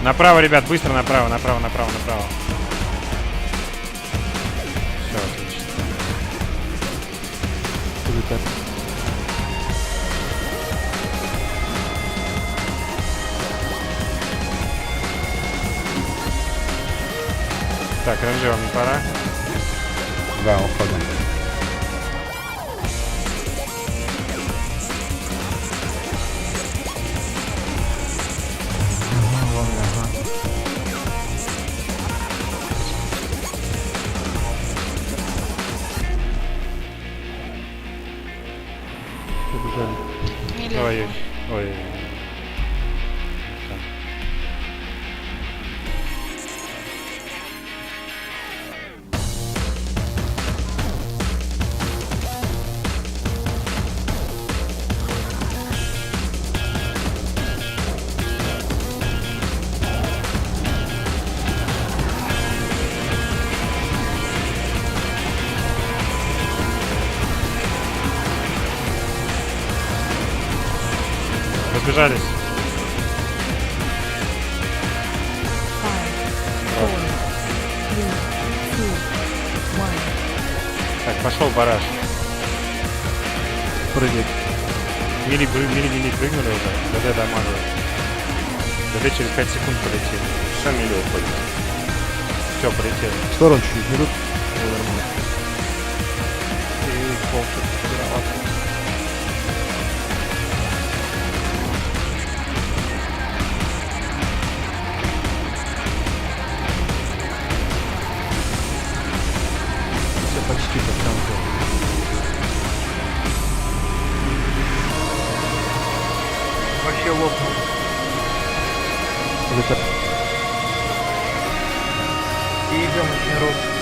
Направо, ребят, быстро направо, направо, направо, направо. Все, отлично. Так, РНЖ, вам не пора? Да, уходим. Или... Ой, ой, ой. Разбежались. Так, пошел бараш. Прыгать. Мили прыгнули уже. ДД дамажу. ДД через 5 секунд полетели. Все, мили уходим. Все, полетели. В сторону чуть-чуть берут. Нормально. И пол что-то виноват. Все почти под танком. Вообще лопнул. Где-то И идем очень ровно.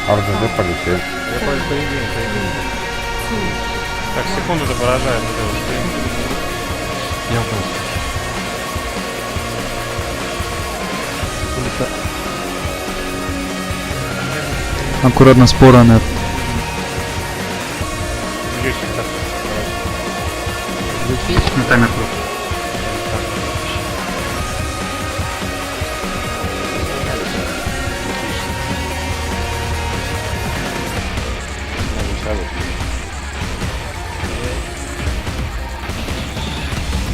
РДД полетели. я по идее. Так, секунду доборажаем, ДД успеем. Я понял. Аккуратно спора нет. Юхи, так. На таймер круг.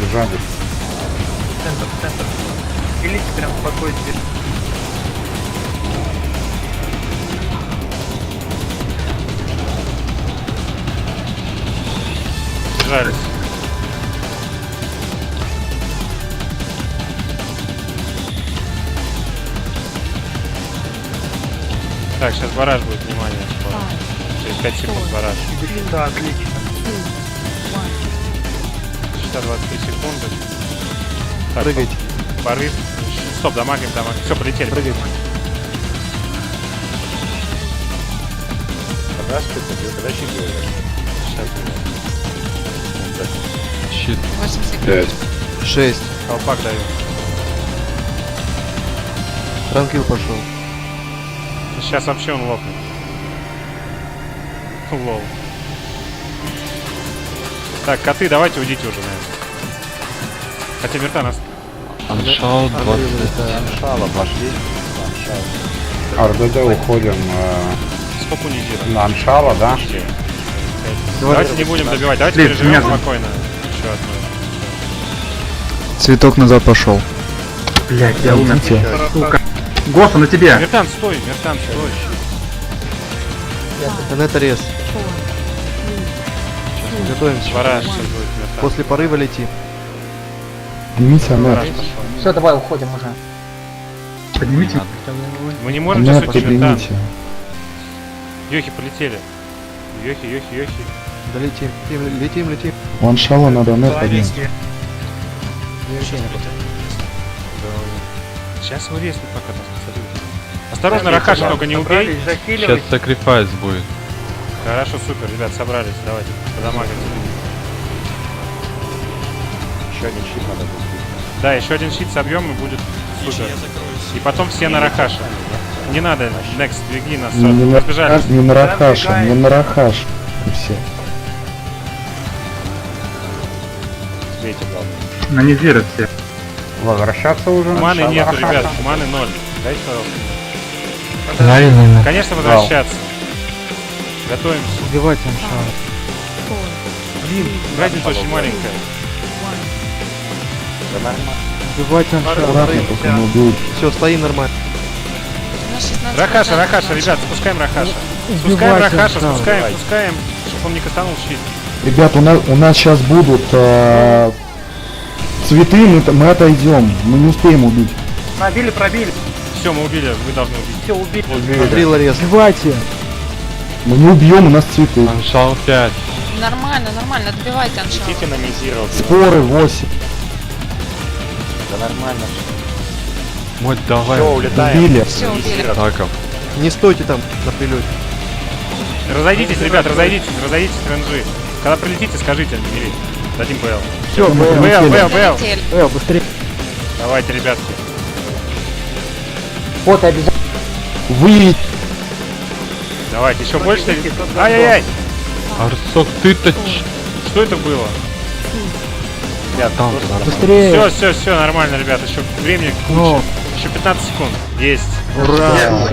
Бежали. Центр. Илите прям спокойно. Сжались. Так, сейчас бараж будет, внимание. Скоро. Через 5 секунд бараж. Да, отлично. Счета 23 секунды. Так, Прыгайте. порыв. Стоп, дамагим. Все, полетели. Прыгайте. Щит. 8 секунд. 5. 6. Колпак даю. Транкил пошел. Сейчас вообще он лопнет. Лол. Так, коты, давайте уйдите уже, наверное. Хотя Мерта нас... Аншал 20. Аншала пошли. РДД уходим Сколько унизируем? на Аншала, да? Давайте не будем добивать, давайте переживем спокойно. Еще одну. Цветок назад пошел. Блять, я умер. Идите. Сука. Гофа, на тебе! Мертан, стой. Это рез. Готовимся. Бараш сейчас будет Мертан. После порыва лети. Поднимите Бараш анет. пошел. Все, давай уходим уже. Поднимите. Мы не можем сейчас Анет, уйти, Мертан. поднимите. Йохи полетели. Йохи. Да летим. Аншала надо анет поднять. Сейчас вы резнут пока нас посадили. Осторожно, Рахаша, только не убей. Сейчас сакрифайс будет. Хорошо, супер, ребят, собрались. Давайте, подамагать. Еще один щит надо будет. Да, еще один щит собьем и будет супер. И потом все на Рахаша. Не надо, Next, беги нас. Не на Разбежались. Рахаш, не на Рахаша, не на Рахаш. И все. Видите, главное. На не верят все. Возвращаться уже. Маны начало. нету, ребят, маны 0. Дайте, пожалуйста. Правильно. Конечно, возвращаться. Готовимся. Убивайте Аншара. Блин, разница очень маленькая. Да нормально. Убивайте Аншара. Аккуратно, только не убей. Все, стоим нормально. Рахаша, Рахаша, ребят, спускаем Рахаша. Спускаем Убивайте Рахаша, Аншара. спускаем, чтобы он не кастанул щит. Ребят, у нас сейчас будут цветы, мы отойдем. Мы не успеем убить. Пробили. Все, мы убили, вы должны убить. Все, убили. Смотри, Ларес. Убивайте. Мы не убьем, у нас цветы. Аншал 5. Нормально, нормально, добивайте Аншара. Летите на Мизира. Споры 8. Да нормально. Мать, давай. Все, улетаем. Убили. Все, убили. Мизира. Таков. Не стойте там на прилете. Разойдитесь, ребят, разойдитесь, РНЖ. Когда прилетите, скажите, Мири. Дадим БЛ. Все, БЛ. Долетели. быстрее. Давайте, ребятки. Вот обязательно. Вы. Давайте, еще больше. Ай-яй-яй. Арсок, ты-то Что это было? Ребят, Там, просто да. нормально. Все, нормально, ребят. Еще времени Ну. куча. Еще 15 секунд. Есть.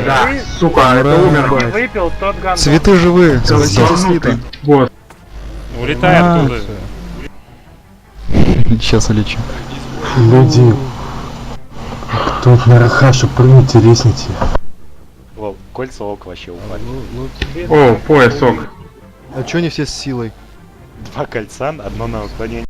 Да, сука, это умер. Выпил тот гандон. Цветы живые. Согласитесь, Ебанутый. Лита. Вот. Улетай оттуда. Сейчас улечу. Люди, кто на Рахаша, прыгните, резните. Во, кольца ок вообще упали. О, пояс, ок. А чё они все с силой? 2 кольца, одно на уклонение.